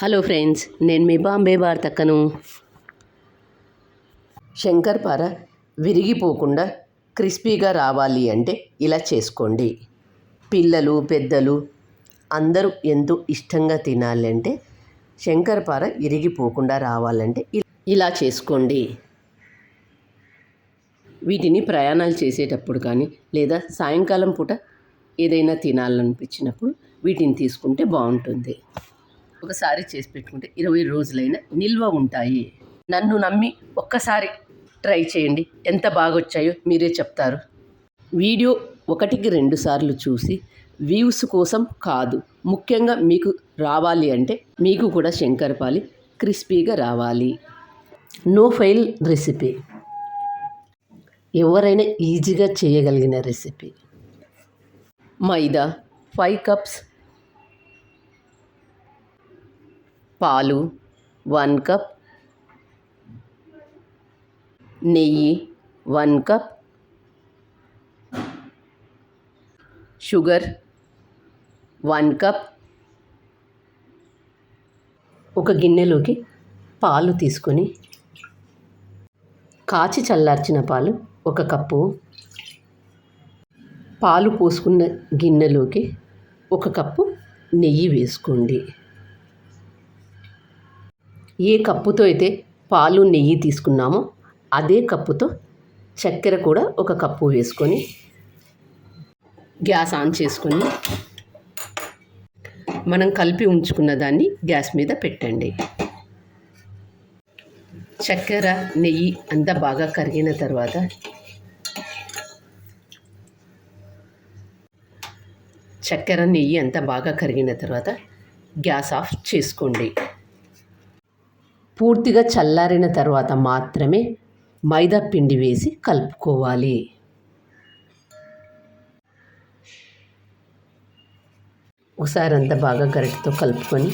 Hello friends, నేను మీ బాంబే భారతక్కను. శంకర్పార విరిగిపోకుండా క్రిస్పీగా రావాలి అంటే ఇలా చేసుకోండి. పిల్లలు పెద్దలు అందరూ ఎంతో ఇష్టంగా తినాలంటే శంకర్పార విరిగిపోకుండా రావాలంటే ఇలా చేసుకోండి. వీటిని ప్రయాణాలు చేసేటప్పుడు కానీ లేదా సాయంకాలం పూట ఏదైనా తినాలనిపించినప్పుడు వీటిని తీసుకుంటే బాగుంటుంది. ఒకసారి చేసి పెట్టుకుంటే 20 రోజులైనా నిల్వ ఉంటాయి. నన్ను నమ్మి ఒక్కసారి ట్రై చేయండి, ఎంత బాగా వచ్చాయో మీరే చెప్తారు. వీడియో 1-2 సార్లు చూసి వ్యూస్ కోసం కాదు, ముఖ్యంగా మీకు రావాలి అంటే మీకు కూడా శంకర్పాలి క్రిస్పీగా రావాలి. నో ఫెయిల్ రెసిపీ, ఎవరైనా ఈజీగా చేయగలిగిన రెసిపీ. మైదా 5 కప్స్, పాలు 1 కప్, నెయ్యి 1 కప్, షుగర్ 1 కప్. ఒక గిన్నెలోకి పాలు తీసుకొని కాచి చల్లార్చిన పాలు 1 కప్పు, పాలు పోసుకున్న గిన్నెలోకి 1 కప్పు నెయ్యి వేసుకోండి. ఏ కప్పుతో అయితే పాలు నెయ్యి తీసుకున్నామో అదే కప్పుతో చక్కెర కూడా 1 కప్పు వేసుకొని గ్యాస్ ఆన్ చేసుకొని మనం కలిపి ఉంచుకున్న దాన్ని గ్యాస్ మీద పెట్టండి. చక్కెర నెయ్యి అంతా బాగా కరిగిన తర్వాత గ్యాస్ ఆఫ్ చేసుకోండి. పూర్తిగా చల్లారిన తర్వాత మాత్రమే మైదా పిండి వేసి కలుపుకోవాలి. ఒకసారి అంతా బాగా గరిటెతో కలుపుకొని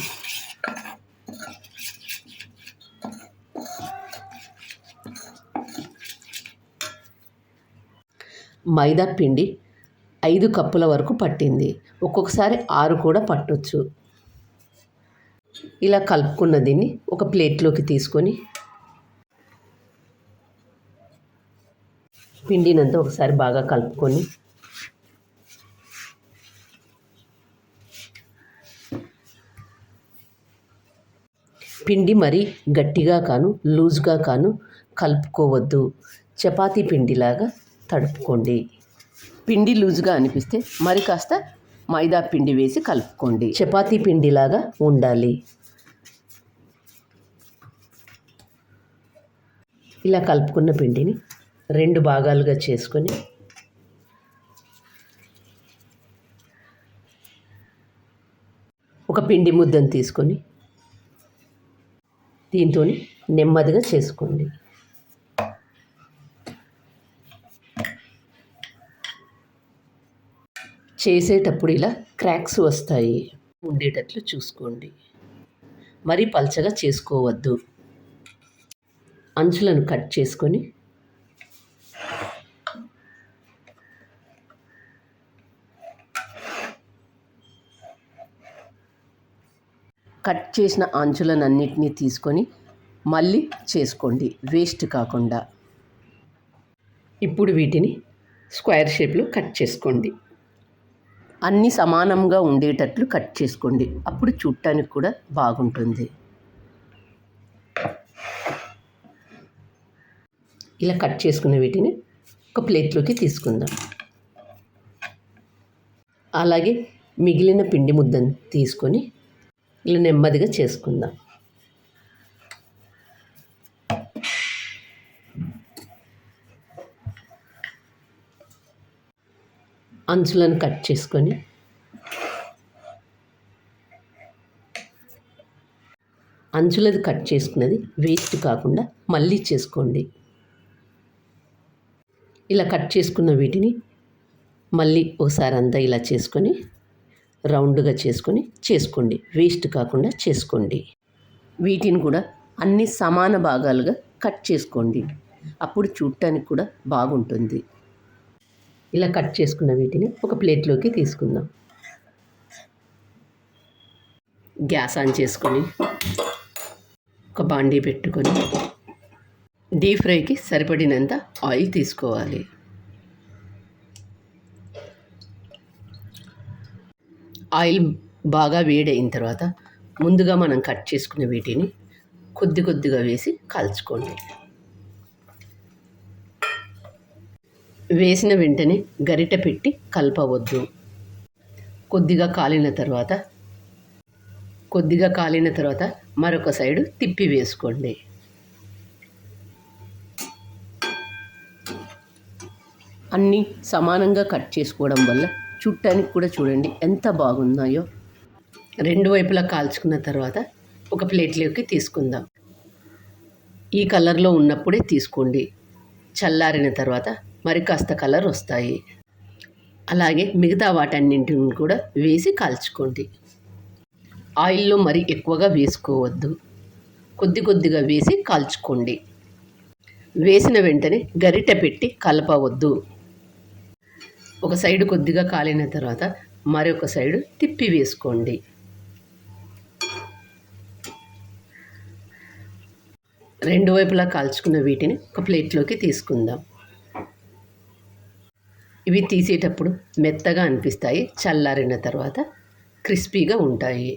మైదా పిండి 5 కప్పుల వరకు పట్టింది, ఒక్కొక్కసారి 6 కూడా పట్టొచ్చు. ఇలా కలుపుకున్న దీన్ని ఒక ప్లేట్లోకి తీసుకొని పిండినంతా ఒకసారి బాగా కలుపుకొని పిండి మరీ గట్టిగా కాను లూజ్గా కాను కలుపుకోవద్దు, చపాతీ పిండిలాగా తడుపుకోండి. పిండి లూజ్గా అనిపిస్తే మరి కాస్త మైదా పిండి వేసి కలుపుకోండి. చపాతీ పిండిలాగా ఉండాలి. ఇలా కలుపుకున్న పిండిని 2 భాగాలుగా చేసుకొని ఒక పిండి ముద్దను తీసుకొని దీంతో నెమ్మదిగా చేసుకోండి. చేసేటప్పుడు ఇలా క్రాక్స్ వస్తాయి, ఉండేటట్లు చూసుకోండి. మరీ పల్చగా చేసుకోవద్దు. అంచులను కట్ చేసుకొని కట్ చేసిన అంచులనన్నిటినీ తీసుకొని మళ్ళీ చేసుకోండి, వేస్ట్ కాకుండా. ఇప్పుడు వీటిని స్క్వేర్ షేప్లో కట్ చేసుకోండి. అన్నీ సమానంగా ఉండేటట్లు కట్ చేసుకోండి, అప్పుడు చూడటానికి కూడా బాగుంటుంది. ఇలా కట్ చేసుకున్న వీటిని ఒక ప్లేట్లోకి తీసుకుందాం. అలాగే మిగిలిన పిండి ముద్దను తీసుకొని ఇలా నెమ్మదిగా చేసుకుందాం. అంచులను కట్ చేసుకొని అంచులది కట్ చేసుకున్నది వేస్ట్ కాకుండా మళ్ళీ చేసుకోండి. ఇలా కట్ చేసుకున్న వీటిని మళ్ళీ ఒకసారి అంతా ఇలా చేసుకొని రౌండ్గా చేసుకోండి, వేస్ట్ కాకుండా చేసుకోండి. వీటిని కూడా అన్ని సమాన భాగాలుగా కట్ చేసుకోండి, అప్పుడు చూడటానికి కూడా బాగుంటుంది. ఇలా కట్ చేసుకున్న వీటిని ఒక ప్లేట్లోకి తీసుకుందాం. గ్యాస్ ఆన్ చేసుకొని ఒక బాండీ పెట్టుకొని డీప్ ఫ్రైకి సరిపడినంత ఆయిల్ తీసుకోవాలి. ఆయిల్ బాగా వేడైన తర్వాత ముందుగా మనం కట్ చేసుకున్న వీటిని కొద్ది కొద్దిగా వేసి కాల్చుకోండి. వేసిన వెంటనే గరిట పెట్టి కలపవద్దు. కొద్దిగా కాలిన తర్వాత మరొక సైడు తిప్పి వేసుకోండి. అన్నీ సమానంగా కట్ చేసుకోవడం వల్ల చూడటానికి కూడా చూడండి ఎంత బాగున్నాయో. రెండు వైపులా కాల్చుకున్న తర్వాత ఒక ప్లేట్లోకి తీసుకుందాం. ఈ కలర్లో ఉన్నప్పుడే తీసుకోండి. చల్లారిన తర్వాత మరి కాస్త కలర్ వస్తాయి. అలాగే మిగతా వాటన్నింటిని కూడా వేసి కాల్చుకోండి. ఆయిల్లో మరి ఎక్కువగా వేసుకోవద్దు. కొద్ది కొద్దిగా వేసి కాల్చుకోండి. వేసిన వెంటనే గరిటె పెట్టి కలపవద్దు. ఒక సైడు కొద్దిగా కాలిన తర్వాత మరొక సైడు తిప్పి వేసుకోండి. రెండు వైపులా కాల్చుకున్న వీటిని ఒక ప్లేట్లోకి తీసుకుందాం. ఇవి తీసేటప్పుడు మెత్తగా అనిపిస్తాయి, చల్లారిన తర్వాత క్రిస్పీగా ఉంటాయి.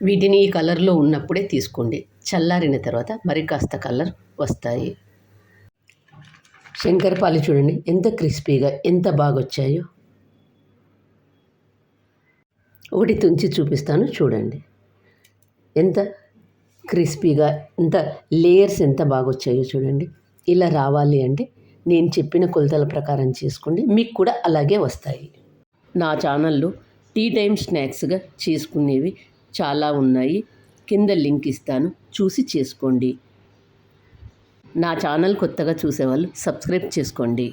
వీటిని ఈ కలర్లో ఉన్నప్పుడే తీసుకోండి. చల్లారిన తర్వాత మరి కాస్త కలర్ వస్తాయి. శంకరపాలి చూడండి ఎంత క్రిస్పీగా ఎంత బాగా వచ్చాయో. ఒకటి తుంచి చూపిస్తాను చూడండి. ఎంత క్రిస్పీగా ఎంత లేయర్స్ ఎంత బాగా వచ్చాయో చూడండి. ఇలా రావాలి అంటే నేను చెప్పిన కొలతల ప్రకారం చేసుకోండి, మీకు కూడా అలాగే వస్తాయి. నా ఛానల్లో టీ టైమ్ స్నాక్స్గా చేసుకునేవి చాలా ఉన్నాయి. కింద లింక్ ఇస్తాను, చూసి చేసుకోండి. నా ఛానల్ కొత్తగా చూసేవాళ్ళు సబ్స్క్రైబ్ చేసుకోండి.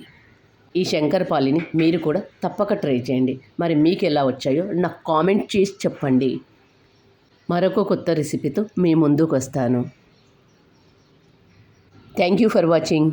ఈ శంకరపాలిని మీరు కూడా తప్పక ట్రై చేయండి. మరి మీకు ఎలా వచ్చాయో నాకు కామెంట్ చేసి చెప్పండి. మరొక కొత్త రెసిపీతో మీ ముందుకు వస్తాను. Thank you for watching.